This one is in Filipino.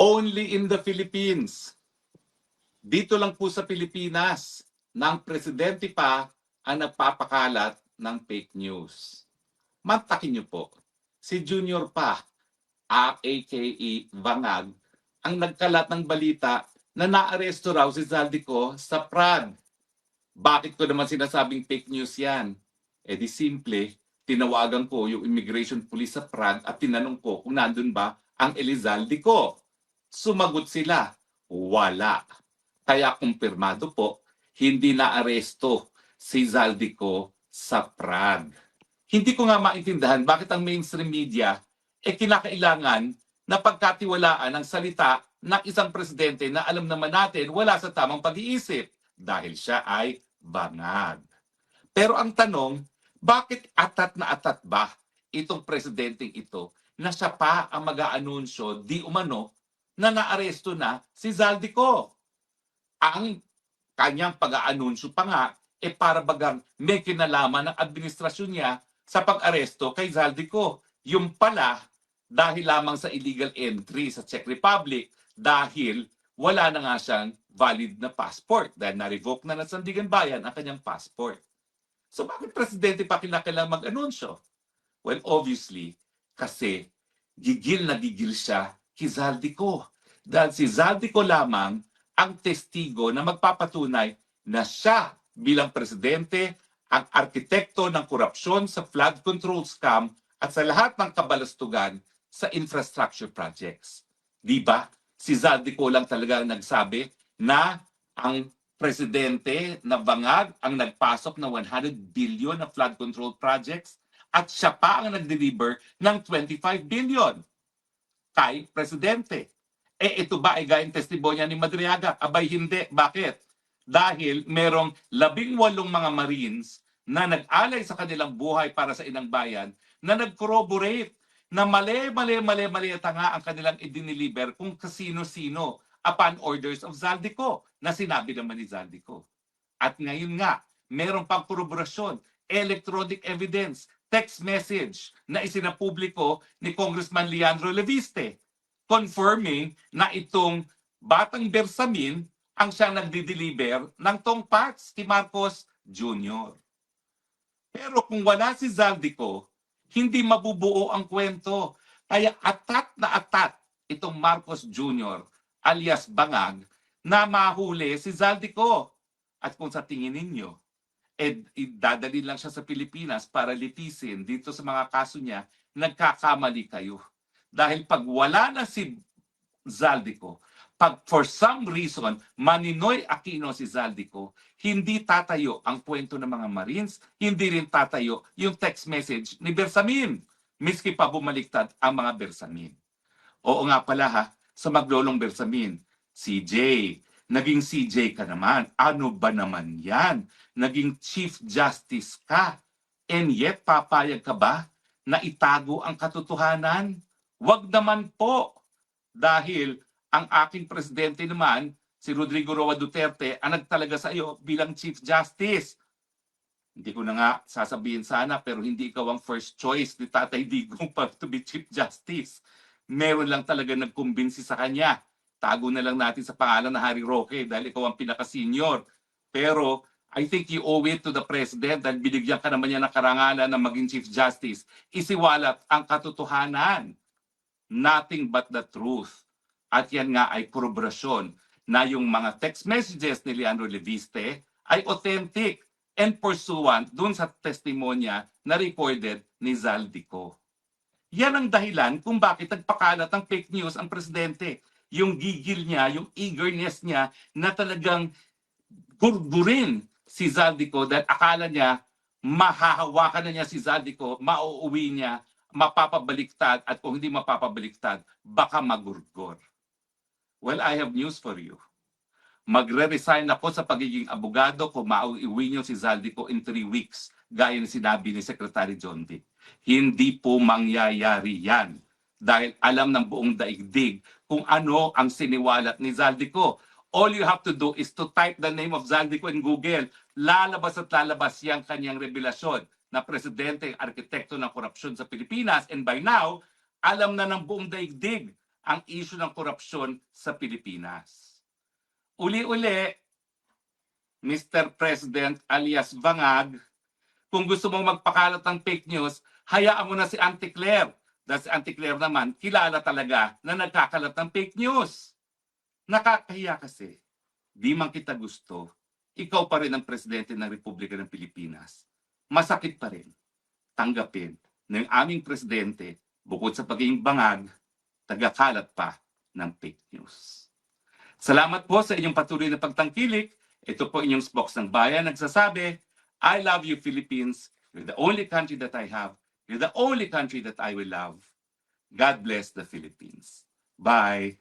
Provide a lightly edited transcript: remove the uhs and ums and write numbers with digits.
Only in the Philippines. Dito lang po sa Pilipinas, ng presidente pa ang nagpapakalat ng fake news. Mantakin niyo po, si Junior pa, aka Bangag, ang nagkalat ng balita na naaresto raw si Zaldico sa Prague. Bakit ko naman sinasabing fake news yan? Eh di simple, tinawagan ko yung immigration police sa Prague at tinanong ko kung nandun ba ang Elizalde ko. Sumagot sila, wala. Kaya kumpirmado po, hindi na aresto si Zaldico sa Prague. Hindi ko nga maintindihan bakit ang mainstream media kinakailangan na pagkatiwalaan ang salita ng isang presidente na alam naman natin wala sa tamang pag-iisip dahil siya ay bangag. Pero ang tanong, bakit atat na atat ba itong presidenteng ito na siya pa ang mag-aanunsyo di umano na naaresto na si Zaldico? Ang kanyang pag-aanunsyo pa nga para bagang may kinalaman ng administrasyon niya sa pag-aresto kay Zaldico. Yung pala, dahil lamang sa illegal entry sa Czech Republic, dahil wala na nga siyang valid na passport dahil na-revoke na ng Sandigan Bayan ang kanyang passport. So bakit presidente pa kinakailangan mag-anunsyo? Well, obviously, kasi gigil na gigil siya kay Zaldico. Dahil si Zaldico lamang ang testigo na magpapatunay na siya bilang presidente ang arkitekto ng korupsyon sa flood control scam at sa lahat ng kabalastugan sa infrastructure projects. Di ba? Si Zaldico lang talaga nagsabi na ang presidente na bangag ang nagpasok ng 100 billion na flood control projects at siya pa ang nag-deliver ng 25 billion kay presidente. Ito ba ay gayang testimonya ni Madriaga? Abay hindi. Bakit? Dahil merong 18 mga Marines na nag-alay sa kanilang buhay para sa inang bayan na nag-corroborate na mali nga ang kanilang idiniliber kung kasino-sino upon orders of Zaldico na sinabi naman ni Zaldico. At ngayon nga, meron pang koroborasyon, electronic evidence, text message na isinapubliko ni Congressman Leandro Leviste confirming na itong batang Bersamin ang siyang nagdi-deliver ng tong parts kay Marcos Jr. Pero kung wala si Zaldico, hindi mabubuo ang kwento. Kaya atat na atat itong Marcos Jr. alias Bangag na mahuli si Zaldico. At kung sa tingin ninyo, dadalhin lang siya sa Pilipinas para litisin dito sa mga kaso niya, nagkakamali kayo. Dahil pag wala na si Zaldico, pag for some reason Maninoy Aquino si Zaldico, hindi tatayo ang kwento ng mga Marines, hindi rin tatayo yung text message ni Bersamin, miski pa bumaliktad ang mga Bersamin. Oo nga pala ha, sa maglolong Bersamin, CJ, naging CJ ka naman. Ano ba naman yan? Naging Chief Justice ka. And yet, papayag ka ba na itago ang katotohanan? Wag naman po. Dahil ang aking presidente naman, si Rodrigo Roa Duterte, ang nagtalaga sa iyo bilang Chief Justice. Hindi ko na nga sasabihin sana, pero hindi ikaw ang first choice ni Tatay Digong para to be Chief Justice. Meron lang talaga nagkumbinsi sa kanya. Tago na lang natin sa pangalan na Harry Roque dahil ikaw ang pinaka-senior. Pero I think you owe it to the President dahil binigyan ka naman niya ng karangalan na maging Chief Justice. Isiwalat ang katotohanan. Nothing but the truth. At yan nga ay koroborasyon na yung mga text messages ni Leandro Leviste ay authentic and pursuant dun sa testimonya na recorded ni Zaldico. Yan ang dahilan kung bakit nagpakalat ng fake news ang presidente. Yung gigil niya, yung eagerness niya na talagang gurgurin si Zaldico dahil akala niya mahahawakan na niya si Zaldico, mauuwi niya, mapapabaliktad at kung hindi mapapabaliktad, baka magurgor. Well, I have news for you. Magre-resign ako sa pagiging abogado kung mauuwi niyo si Zaldico in 3 weeks, gaya ng sinabi ni Secretary John Dick. Hindi po mangyayari yan dahil alam ng buong daigdig kung ano ang siniwalat ni Zaldico. All you have to do is to type the name of Zaldico in Google. Lalabas at lalabas yung kanyang revelasyon na presidente, arkitekto ng korupsyon sa Pilipinas. And by now, alam na ng buong daigdig ang issue ng korupsyon sa Pilipinas. Uli-uli, Mr. President alias Bangag, kung gusto mong magpakalat ng fake news, hayaan mo na si Auntie Claire. Dahil si Auntie Claire naman, kilala talaga na nagkakalat ng fake news. Nakakahiya kasi. Di man kita gusto, ikaw pa rin ang presidente ng Republika ng Pilipinas. Masakit pa rin tanggapin na yung aming presidente, bukod sa pagiging bangag, tagakalat pa ng fake news. Salamat po sa inyong patuloy na pagtangkilik. Ito po inyong Spokes ng Bayan nagsasabi, I love you Philippines. You're the only country that I have. You're the only country that I will love. God bless the Philippines. Bye.